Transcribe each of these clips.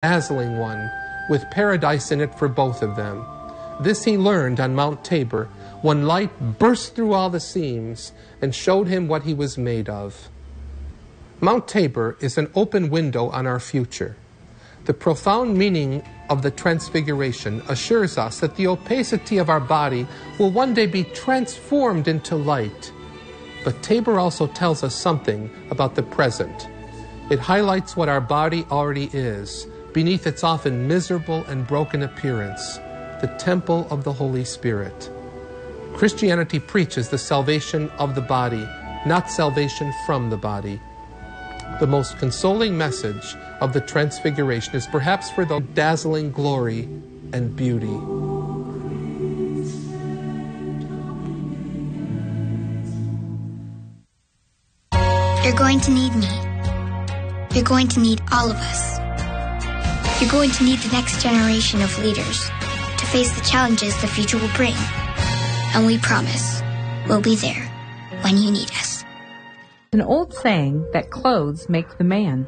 dazzling one, with paradise in it for both of them. This he learned on Mount Tabor, when light burst through all the seams and showed him what he was made of. Mount Tabor is an open window on our future. The profound meaning of the Transfiguration assures us that the opacity of our body will one day be transformed into light. But Tabor also tells us something about the present. It highlights what our body already is, beneath its often miserable and broken appearance, the temple of the Holy Spirit. Christianity preaches the salvation of the body, not salvation from the body. The most consoling message of the Transfiguration is perhaps for the dazzling glory and beauty. You're going to need me. You're going to need all of us. You're going to need the next generation of leaders to face the challenges the future will bring. And we promise we'll be there when you need us. An old saying that clothes make the man.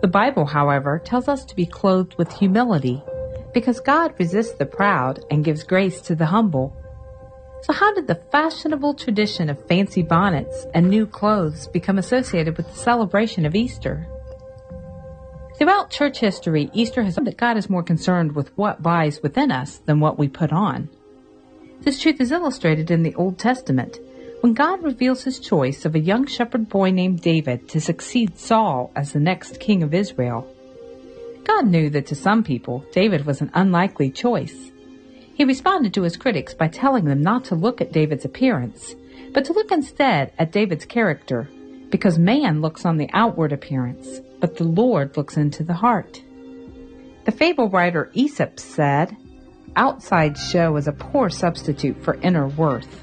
The Bible, however, tells us to be clothed with humility, because God resists the proud and gives grace to the humble. So how did the fashionable tradition of fancy bonnets and new clothes become associated with the celebration of Easter? Throughout church history, Easter has shown that God is more concerned with what lies within us than what we put on. This truth is illustrated in the Old Testament, when God reveals his choice of a young shepherd boy named David to succeed Saul as the next king of Israel. God knew that to some people, David was an unlikely choice. He responded to his critics by telling them not to look at David's appearance, but to look instead at David's character, because man looks on the outward appearance, but the Lord looks into the heart. The fable writer Aesop said, "Outside show is a poor substitute for inner worth.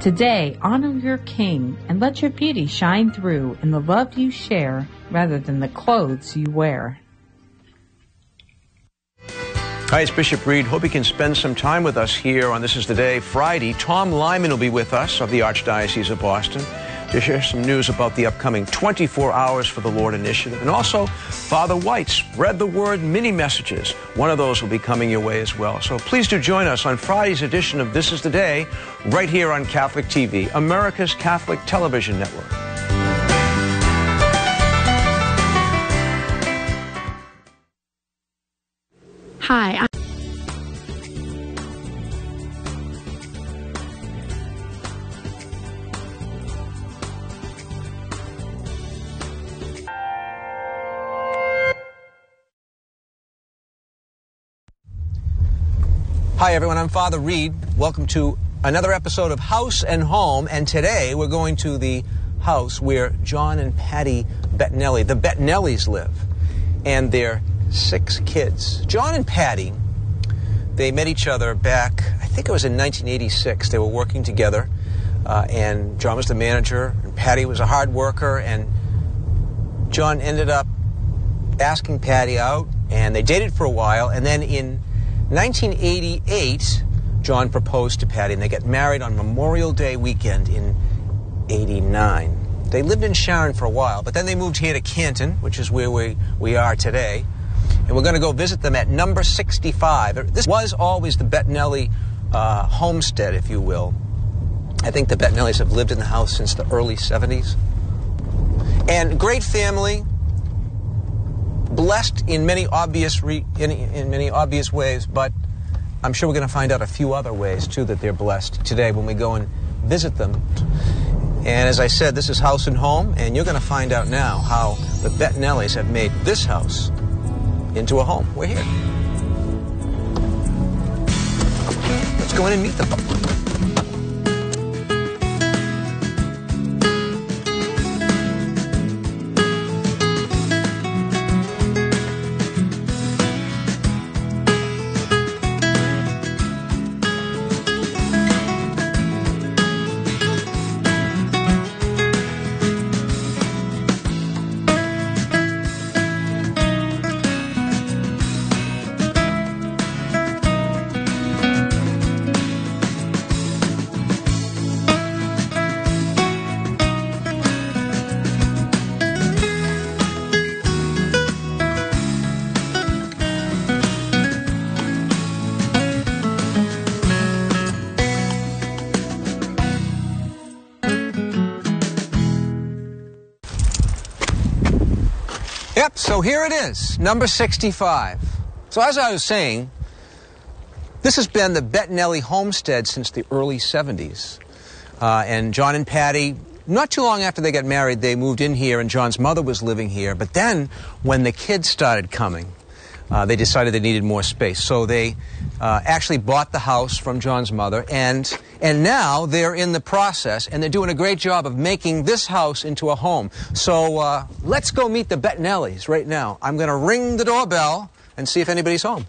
Today, honor your king and let your beauty shine through in the love you share rather than the clothes you wear." Hi, it's Bishop Reed. Hope you can spend some time with us here on This Is the Day, Friday. Tom Lyman will be with us of the Archdiocese of Boston to share some news about the upcoming 24 Hours for the Lord initiative. And also, Father White's Spread the Word mini messages. One of those will be coming your way as well. So please do join us on Friday's edition of This Is the Day, right here on Catholic TV, America's Catholic Television Network. Hi. Hi, everyone. I'm Father Reed. Welcome to another episode of House and Home. And today we're going to the house where John and Patty Bettinelli, the Bettinellis, live, and their 6 kids. John and Patty, they met each other back, I think it was in 1986. They were working together, and John was the manager, and Patty was a hard worker, and John ended up asking Patty out, and they dated for a while, and then in 1988, John proposed to Patty, and they got married on Memorial Day weekend in '89. They lived in Sharon for a while, but then they moved here to Canton, which is where we are today. And we're going to go visit them at number 65. This was always the Bettinelli homestead, if you will. I think the Bettinellis have lived in the house since the early 70s. And great family, blessed in many obvious in many obvious ways, but I'm sure we're going to find out a few other ways, too, that they're blessed today when we go and visit them. And as I said, this is House and Home, and you're going to find out now how the Bettinellis have made this house into a home. We're here. Let's go in and meet them. Yep, so here it is, number 65. So as I was saying, this has been the Bettinelli homestead since the early 70s. And John and Patty, not too long after they got married, they moved in here, and John's mother was living here. But then, when the kids started coming, they decided they needed more space. So they actually bought the house from John's mother, and now they're in the process, and they're doing a great job of making this house into a home. So let's go meet the Bettinellis right now. I'm going to ring the doorbell and see if anybody's home.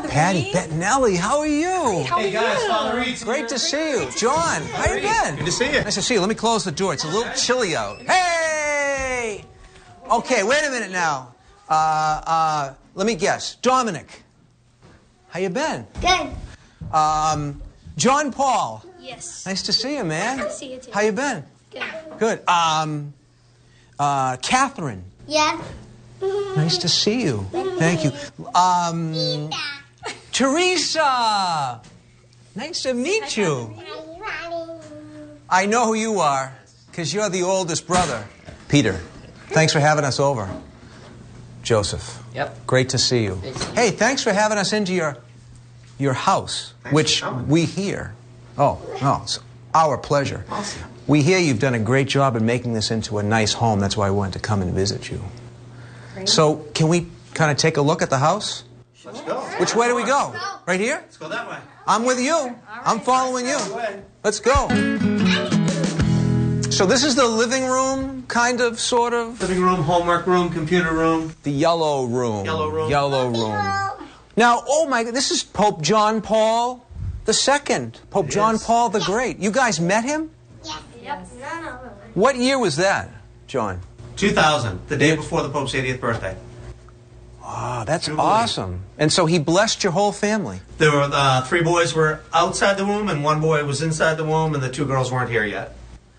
Patty Bettinelli, how are you? Hey guys, Father Reed. Great to see you. John, how you been? Good to see you. Nice to see you. Let me close the door. It's a little chilly out. Hey! Okay, wait a minute now. Let me guess. Dominic, how you been? Good. John Paul. Yes. Nice to see you, man. Nice to see you too. How you been? Good. Good. Catherine. Yeah. Nice to see you. Thank you. Teresa! Nice to meet you. I know who you are, because you're the oldest brother. Peter, thanks for having us over. Joseph. Yep. Great to see you. Hey, thanks for having us into your house, which we hear. Oh, no, it's our pleasure. Awesome. We hear you've done a great job in making this into a nice home. That's why I wanted to come and visit you. Great. So, can we kind of take a look at the house? Let's go. Which way do we go? Right here? Let's go that way. I'm with you. I'm following you. Let's go. So this is the living room, kind of, sort of? Living room, homework room, computer room. The yellow room. Yellow room. Yellow room. Now, oh my God, this is Pope John Paul II. Pope John Paul the Great. You guys met him? Yes. What year was that, John? 2000, the day before the Pope's 80th birthday. Ah, that's awesome. And so he blessed your whole family. There were 3 boys were outside the womb, and 1 boy was inside the womb, and the 2 girls weren't here yet.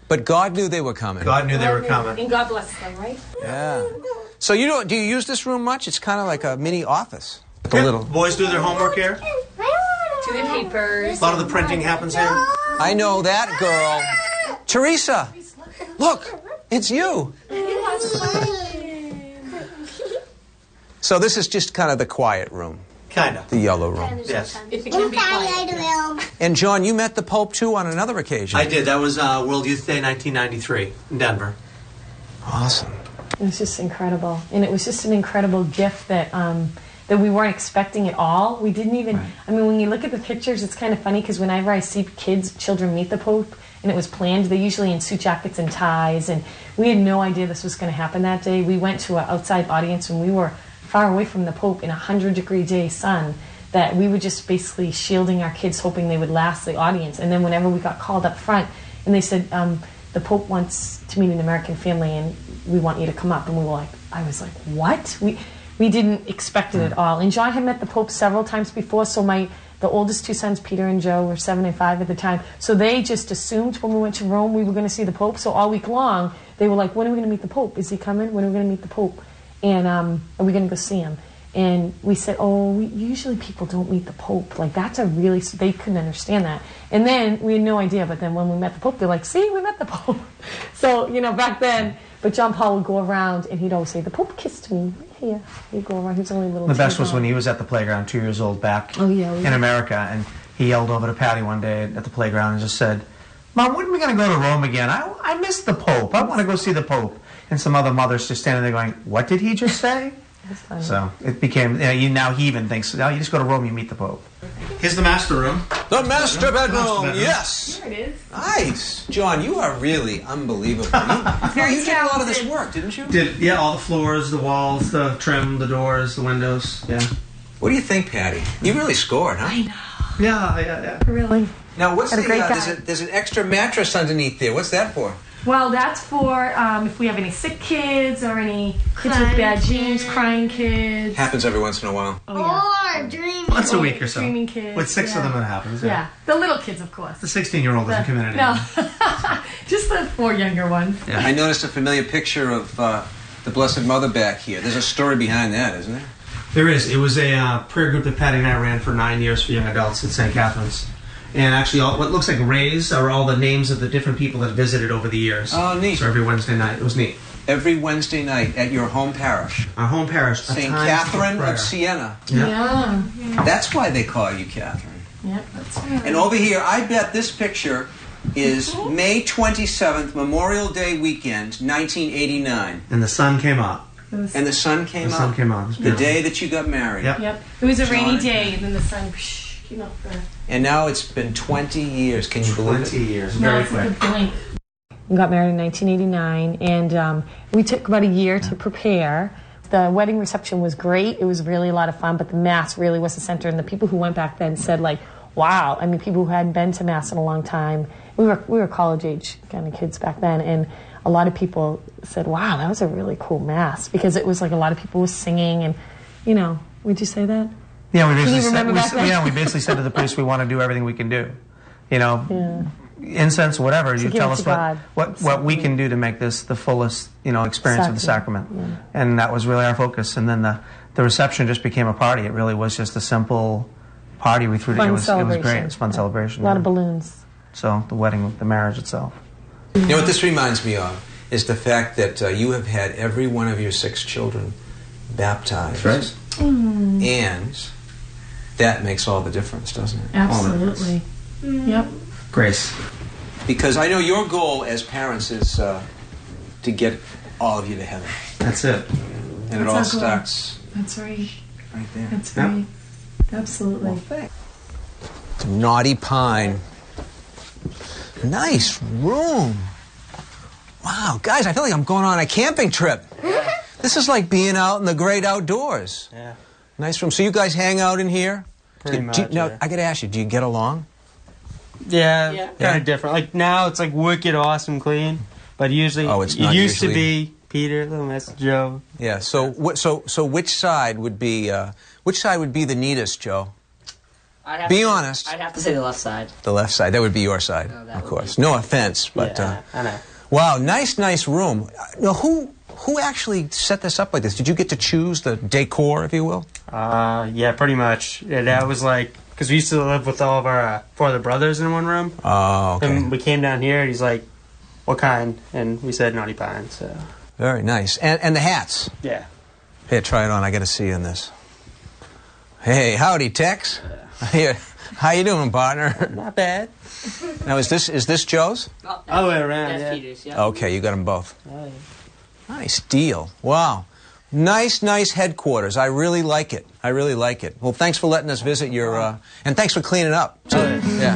But God knew they were coming. God knew they were coming. And God bless them, right? Yeah. So do you use this room much? It's kind of like a mini office. Like a Yeah, little. boys do their homework here. To the papers. A lot of the printing happens here. I know that girl. Teresa, look, it's you. So this is just kind of the quiet room, Kind of. the yellow room. Yes. If it can be quiet. And John, you met the Pope too on another occasion. I did. That was World Youth Day 1993 in Denver. Awesome. It was just incredible, and it was just an incredible gift that that we weren't expecting at all. We didn't even. Right. I mean, when you look at the pictures, it's kind of funny because whenever I see children meet the Pope, and it was planned, they're usually in suit jackets and ties, and we had no idea this was going to happen that day. We went to an outside audience when we were far away from the Pope in a 100-degree day sun, that we were just basically shielding our kids, hoping they would last the audience. And then whenever we got called up front, and they said, the Pope wants to meet an American family, and we want you to come up. And we were like, I was like, what? We didn't expect it at all. And John had met the Pope several times before, so the oldest 2 sons, Peter and Joe, were 7 and 5 at the time. So they just assumed when we went to Rome we were going to see the Pope. So all week long, they were like, when are we going to meet the Pope? Is he coming? When are we going to meet the Pope? And are we going to go see him? And we said, usually people don't meet the Pope. Like, that's they couldn't understand that. And then we had no idea, but then when we met the Pope, they're like, see, we met the Pope. So, back then, but John Paul would go around and he'd always say, the Pope kissed me. Here. He'd go around, he was only a little. The best was when he was at the playground 2 years old back in America, and he yelled over to Patty one day at the playground and just said, Mom, when are we going to go to Rome again? I miss the Pope. I want to go see the Pope. And some other mothers just standing there going, what did he just say? So it became, now he even thinks, you just go to Rome, you meet the Pope. Here's the master room. The master bedroom, yes. There it is. Nice. John, you are really unbelievable. You did a lot of this work, didn't you? All the floors, the walls, the trim, the doors, the windows, yeah. What do you think, Patty? You really scored, huh? I know. Yeah. Really. Now, what's Had a great guy. there's an extra mattress underneath there. What's that for? Well, that's for if we have any sick kids or any kids with bad genes, crying kids. Happens every once in a while. Or dreaming. Once a week or so. Dreaming kids. With 6 of them, it happens. Yeah. The little kids, of course. The 16-year-old doesn't come in anymore. No. Just the 4 younger ones. Yeah. I noticed a familiar picture of the Blessed Mother back here. There's a story behind that, isn't there? There is. It was a prayer group that Patty and I ran for 9 years for young adults at St. Catherine's. And actually, what looks like rays are all the names of the different people that visited over the years. Oh, neat. So every Wednesday night. It was neat. Every Wednesday night at your home parish. Our home parish. St. Catherine of Siena. Yeah. That's why they call you Catherine. Yep, that's right. And over here, I bet this picture is May 27th, Memorial Day weekend, 1989. And the sun came up. And the sun came up? The sun came up. The day that you got married. Yep. It was a rainy day, and then the sun came up. And now it's been 20 years. Can you believe it? 20 years. No, Very it's quick. like a blink. We got married in 1989, and we took about a year to prepare. The wedding reception was great. It was really a lot of fun, but the Mass really was the center. And the people who went back then said, like, wow. I mean, people who hadn't been to Mass in a long time. We were college-age kind of kids back then, and a lot of people said, wow, that was a really cool Mass, because it was like a lot of people were singing, and, would you say that? Yeah, we basically said to the priest, we want to do everything we can do. Incense, whatever. You tell us what we can do to make this the fullest, experience of the sacrament. Yeah. And that was really our focus. And then the reception just became a party. It really was just a simple party we threw together. It was great. It was a fun celebration. A lot of balloons. So the wedding, the marriage itself. You know what this reminds me of is the fact that you have had every one of your 6 children baptized. That's right. And that makes all the difference, doesn't it? Absolutely. Yep. Grace. Because I know your goal as parents is to get all of you to heaven. That's it. And it all starts That's right. right there. That's right. Absolutely. Well, thanks. Naughty Pine. Nice room. Wow, guys, I feel like I'm going on a camping trip. This is like being out in the great outdoors. Yeah. Nice room. So you guys hang out in here? Pretty much. Now, Yeah. I got to ask you, do you get along? Yeah, kind of different. Like now, it's like wicked awesome clean, but usually it's not used usually. to be Peter, little Miss Joe. Yeah. So which side would be the neatest, Joe? Be honest. I'd have to say the left side. The left side. That would be your side, of course. No offense, but Yeah, I know. wow, nice room. Now, who actually set this up like this? Did you get to choose the decor, if you will? Yeah, pretty much. Yeah, that was like because we used to live with all of our 4 other brothers in one room. Oh, okay. And we came down here. And he's like, "What kind?" And we said Naughty Pine. So Very nice. And the hats. yeah. Here, try it on. I got to see you in this. Hey, howdy, Tex. Here, how you doing, partner? Not bad. Now, is this Joe's? All the way around. That's Yeah. Peter's, yeah. Okay, you got them both. Oh, yeah. Nice deal. Wow. Nice headquarters. I really like it. Well, thanks for letting us visit your, and thanks for cleaning up. Yeah.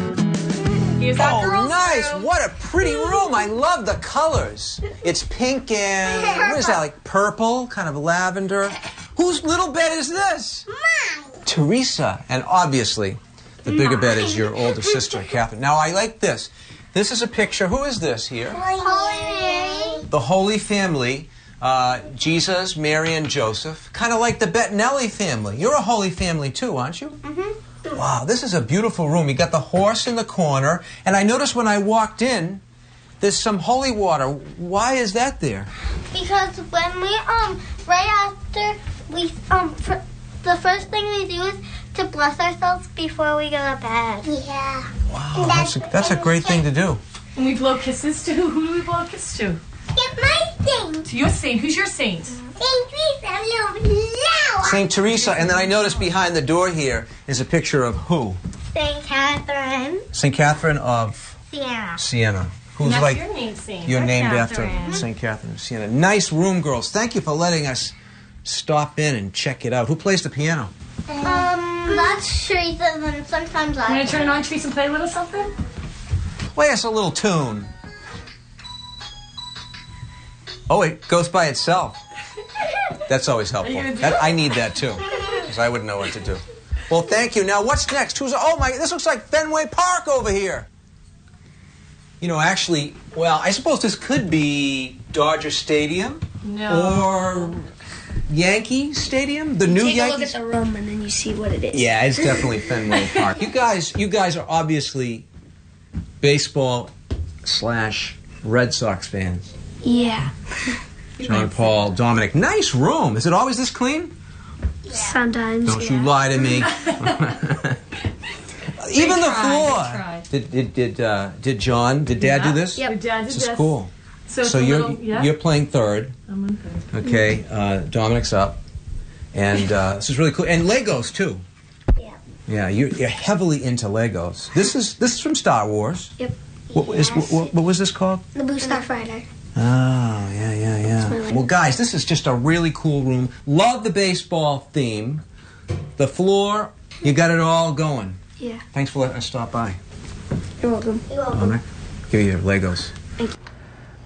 Here's our Oh, girls' nice. room. What a pretty room. I love the colors. It's pink and, what is that, like purple, kind of lavender. Whose little bed is this? Mine. Teresa. And obviously, the bigger bed is your older sister, Catherine. Now, I like this. This is a picture. Who is this here? Holy. The Holy Family. Jesus, Mary, and Joseph. Kind of like the Bettinelli family. You're a Holy Family too, aren't you? Mm-hmm. Wow, this is a beautiful room. You got the horse in the corner. And I noticed when I walked in, there's some holy water. Why is that there? Because when we right after we the first thing we do is to bless ourselves before we go to bed. Yeah. Wow, that's a great thing to do. And we blow kisses to who do we blow a kiss to? Get my saint. To your saint. Who's your saint? Saint Teresa. St. Teresa, and then I noticed behind the door here is a picture of who? Saint Catherine. St. Catherine of Siena. Siena. Who's That's like your name, saint. you're Right, named Catherine. after St. Catherine of Siena. Nice room, girls. Thank you for letting us stop in and check it out. Who plays the piano? That's Teresa's, and sometimes I. I'm going to turn it on, Teresa, and play a little something? Play us a little tune. Oh, it goes by itself. That's always helpful. I need that too, because I wouldn't know what to do. Well, thank you. Now, what's next? This looks like Fenway Park over here. You know, actually, well, I suppose this could be Dodger Stadium. No. Or Yankee Stadium, the new Take a Yankees. look at the room and then you see what it is. Yeah, it's definitely Fenway Park. You guys are obviously baseball / Red Sox fans. Yeah. John Paul, Dominic. Nice room. Is it always this clean? Sometimes. Don't you lie to me. Even the floor. Did John? Did Dad do this? Yep. Dad did This this. is cool. So you're playing third. I'm on third. Okay. Dominic's up, and this is really cool. And Legos too. Yeah. Yeah, you're heavily into Legos. This is from Star Wars. Yep. What was this called? The Blue Starfighter. Oh, yeah. Well, guys, this is just a really cool room. Love the baseball theme. The floor, you got it all going. Yeah. Thanks for letting us stop by. You're welcome. You're welcome. Dominic, give you your Legos. Thank you.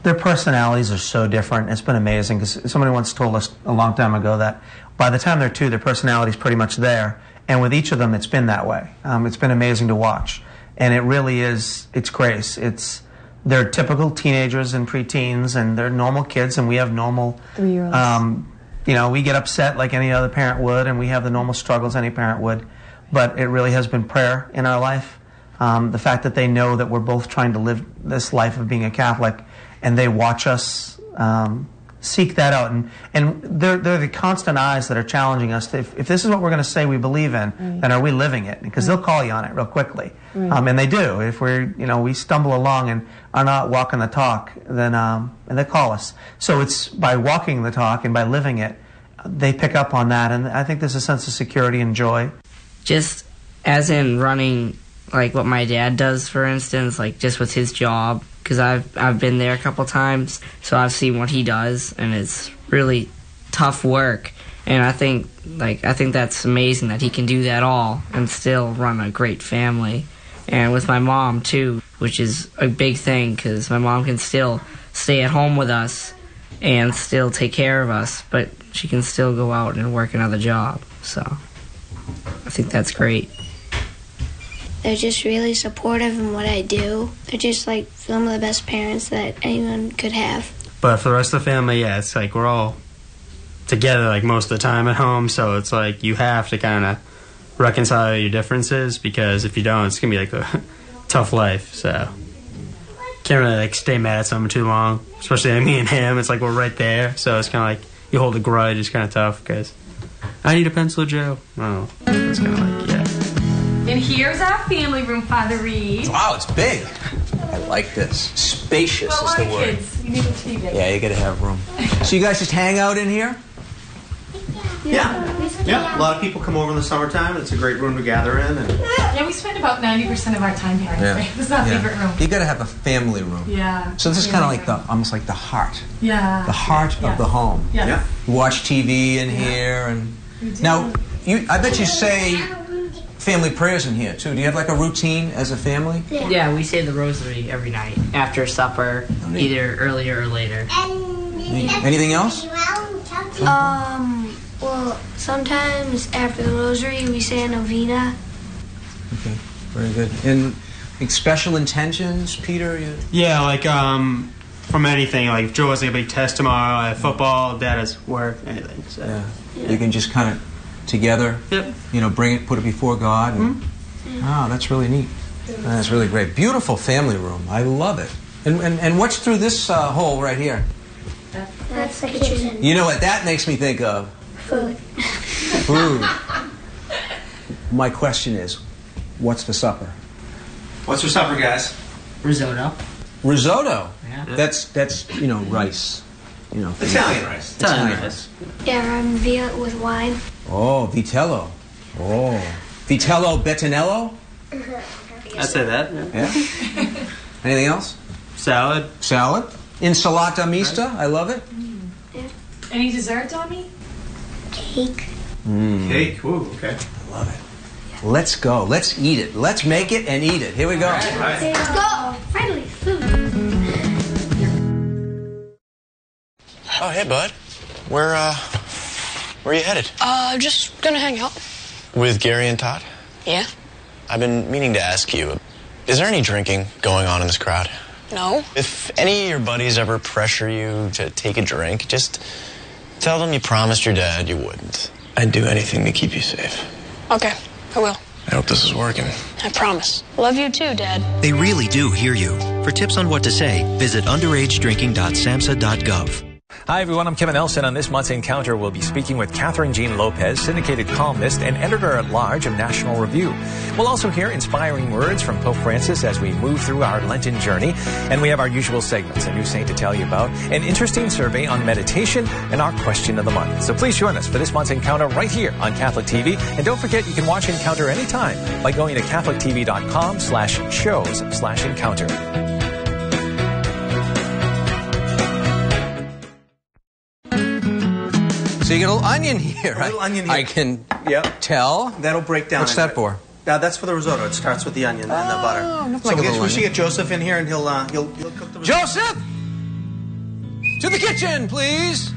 Their personalities are so different. It's been amazing because somebody once told us a long time ago that by the time they're 2, their personality's pretty much there. And with each of them, it's been that way. It's been amazing to watch. And it really is, it's Grace. They're typical teenagers and preteens, and they're normal kids, and we have normal 3-year-olds. We get upset like any other parent would, and we have the normal struggles any parent would. But it really has been prayer in our life. The fact that they know that we're both trying to live this life of being a Catholic, and they watch us seek that out. And they're the constant eyes that are challenging us. If this is what we're going to say we believe in, then are we living it? Because they'll call you on it real quickly. And they do. If we stumble along and are not walking the talk, then and they call us. So it's by walking the talk and by living it, they pick up on that. And I think there's a sense of security and joy. Just as in running, like what my dad does, for instance, like just with his job, because I've been there a couple times, so I've seen what he does, and it's really tough work. And I think that's amazing that he can do that all and still run a great family. And with my mom too, which is a big thing, because my mom can still stay at home with us and still take care of us, but she can still go out and work another job. So I think that's great. They're just really supportive in what I do. They're just like some of the best parents that anyone could have. But for the rest of the family, yeah, it's like we're all together like most of the time at home, so it's like you have to kind of reconcile your differences, because if you don't, it's gonna be like a tough life. So can't really like stay mad at someone too long, especially like me and him. It's like we're right there, so it's kind of like you hold a grudge. It's kind of tough because I need a pencil, Joe. Oh, it's kind of like, yeah. And here's our family room, Father Reed. Wow, it's big. I like this. Spacious Well, is the word. kids, you need it to be big. Yeah, you gotta have room. So you guys just hang out in here? Yeah. A lot of people come over in the summertime. It's a great room to gather in. And Yeah, we spend about 90% of our time here. This is our favorite room. You gotta have a family room. Yeah. So this is kind of like almost like the heart. Yeah. The heart of the home. Yes. Yeah. You watch TV in here, and now I bet you say family prayers in here too. Do you have like a routine as a family? Yeah, we say the rosary every night after supper, either earlier or later. Anything else? Well, sometimes after the rosary we say a novena. Okay, very good. And like special intentions, Peter? Yeah, like from anything. Like if Joe has like a big test tomorrow, I have football, Dad has work, anything. So. Yeah. You can just kind of together, bring it, put it before God. And, oh, that's really neat. That's really great. Beautiful family room. I love it. And what's through this hole right here? That's the kitchen. You know what that makes me think of? Food. Food. My question is, what's for supper? what's for supper, guys? Risotto. Risotto. Yeah. That's rice. Italian rice. Italian rice. Yeah, with wine. Oh, vitello. Oh, vitello bettinello. I'd say that. Yeah. Anything else? Salad. Salad. Insalata mista. I love it. Any dessert, Tommy? Cake. Cake. Ooh, okay. I love it. Let's go. Let's eat it. Let's make it and eat it. Here we go. Let's go. Finally, food. Oh, hey, bud. Where are you headed? Just gonna hang out. With Gary and Todd? Yeah? I've been meaning to ask you, is there any drinking going on in this crowd? No? If any of your buddies ever pressure you to take a drink, just tell them you promised your dad you wouldn't. I'd do anything to keep you safe. Okay, I will. I hope this is working. I promise. Love you too, Dad. They really do hear you. For tips on what to say, visit underagedrinking.samhsa.gov. Hi, everyone. I'm Kevin Nelson. On this month's Encounter, we'll be speaking with Catherine Jean Lopez, syndicated columnist and editor-at-large of National Review. We'll also hear inspiring words from Pope Francis as we move through our Lenten journey. And we have our usual segments, a new saint to tell you about, an interesting survey on meditation, and our question of the month. So please join us for this month's Encounter right here on Catholic TV. And don't forget, you can watch Encounter anytime by going to catholictv.com/shows/encounter. So you get a little onion here. A little onion here. I can tell. That'll break down. What's that for? That's for the risotto. It starts with the onion and the butter. Like we should get Joseph in here, and he'll cook the risotto. Joseph! To the kitchen, please!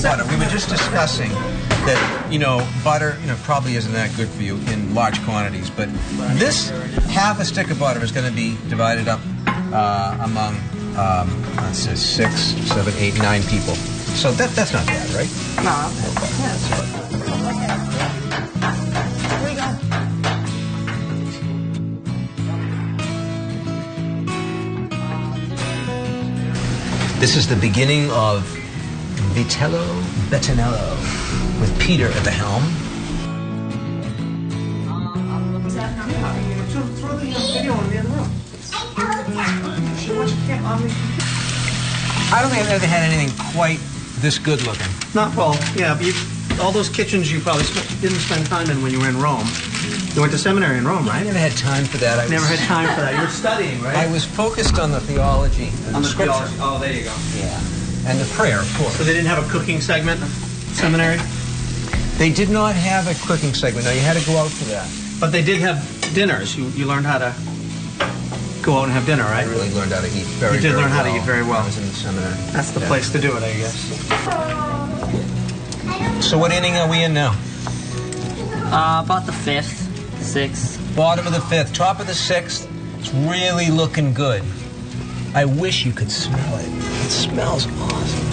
Butter. We were just discussing that, butter, probably isn't that good for you in large quantities, but this half a stick of butter is going to be divided up among, let's say, 6, 7, 8, 9 people. So that's not bad, right? No. This is the beginning of Vitello Bettinello with Peter at the helm. I don't think I've ever had anything quite this good looking. Not well, yeah. But all those kitchens you probably didn't spend time in when you were in Rome. You went to seminary in Rome, right? I never had time for that. Never had time for that. You were studying, right? I was focused on the theology and on the scripture. theology. Oh, there you go. Yeah. And the prayer, of course. So they didn't have a cooking segment of seminary? They did not have a cooking segment. No, you had to go out for that. But they did have dinners. You learned how to go out and have dinner, right? I really learned how to eat very well. You did learn how to eat very well. I was in the seminary. That's the place to do it, I guess. So what inning are we in now? About the 5th, 6th. Bottom of the 5th, top of the 6th. It's really looking good. I wish you could smell it. It smells awesome.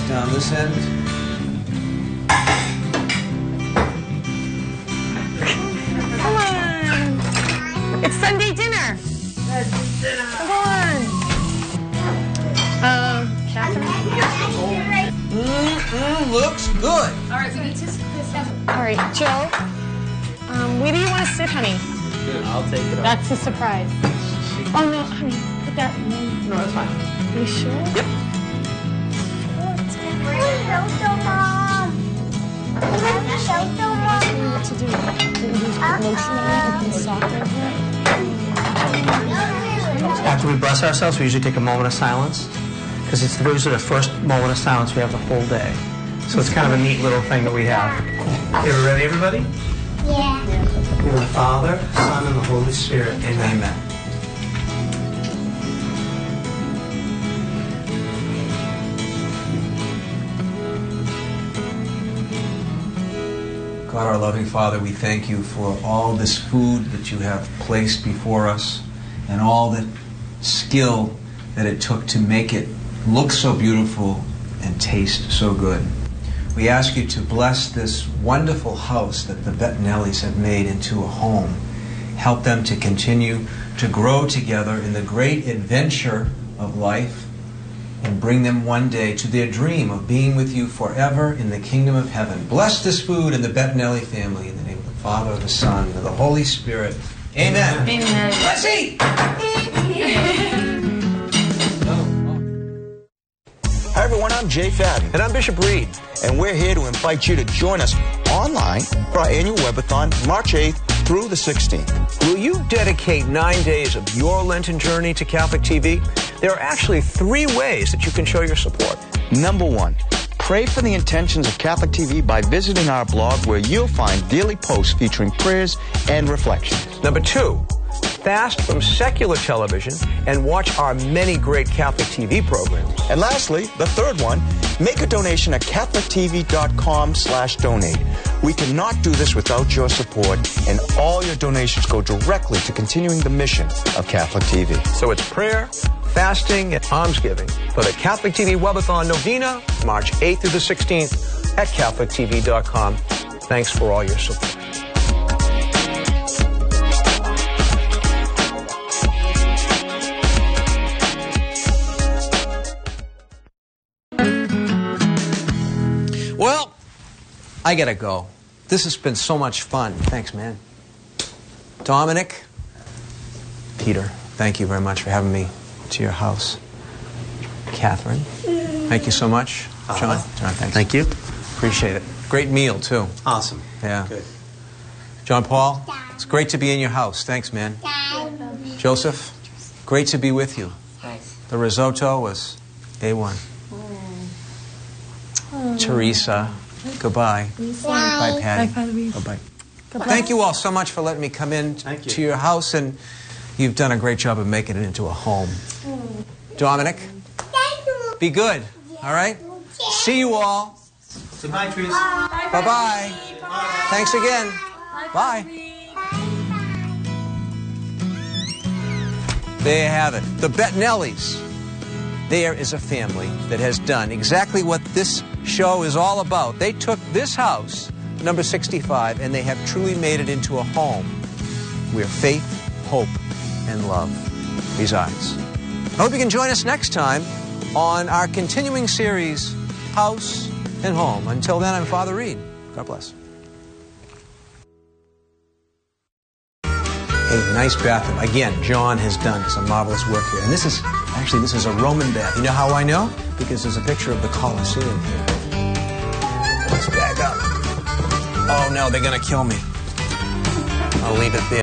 Down this end. Come on. It's Sunday dinner. Come on. Catherine. Looks good. All right, we need to sit this up. All right, Joe. Where do you want to sit, honey? I'll take it off. That's a surprise. Oh, no, honey. Put that. No, that's fine. You sure? Yep. What to do? After we bless ourselves, we usually take a moment of silence, because it's usually the first moment of silence we have the whole day. So it's kind of a neat little thing that we have. You ready, everybody? Yeah. In the Father, Son, and the Holy Spirit. Amen. God, our loving Father, we thank you for all this food that you have placed before us and all the skill that it took to make it look so beautiful and taste so good. We ask you to bless this wonderful house that the Bettinellis have made into a home. Help them to continue to grow together in the great adventure of life, and bring them one day to their dream of being with you forever in the kingdom of heaven. Bless this food and the Bettinelli family in the name of the Father, the Son, and the Holy Spirit. Amen. Amen. Let's eat! Hi everyone, I'm Jay Fadden. And I'm Bishop Reed. And we're here to invite you to join us online for our annual webathon, March 8th through the 16th. Will you dedicate 9 days of your Lenten journey to Catholic TV? There are actually 3 ways that you can show your support. Number 1, pray for the intentions of Catholic TV by visiting our blog where you'll find daily posts featuring prayers and reflections. Number 2, fast from secular television and watch our many great Catholic TV programs. And lastly, the third one, make a donation at catholictv.com/donate. We cannot do this without your support, and all your donations go directly to continuing the mission of Catholic TV. So it's prayer, fasting, and almsgiving for the Catholic TV Webathon Novena, March 8th through the 16th at catholictv.com. Thanks for all your support. Well, I gotta go. This has been so much fun. Thanks, man. Dominic, Peter, thank you very much for having me to your house. Catherine, thank you so much. John, thanks. Thank you. Appreciate it. Great meal, too. Awesome. Yeah. Good. John Paul, it's great to be in your house. Thanks, man. Joseph, great to be with you. Thanks. The risotto was A1. Teresa, goodbye. Bye, Patty. Bye-bye. Thank you all so much for letting me come in to your house, and you've done a great job of making it into a home. Dominic, be good, all right? See you all. Say bye, Trees. Bye-bye. Thanks again. Bye. There you have it. The Bettinellis. There is a family that has done exactly what this show is all about. They took this house, number 65, and they have truly made it into a home where faith, hope, and love resides. I hope you can join us next time on our continuing series, House and Home. Until then, I'm Father Reed. God bless. Hey, nice bathroom. Again, John has done some marvelous work here. And this is a Roman bath. You know how I know? Because there's a picture of the Colosseum here. Let's back up. Oh no, they're going to kill me. I'll leave it there.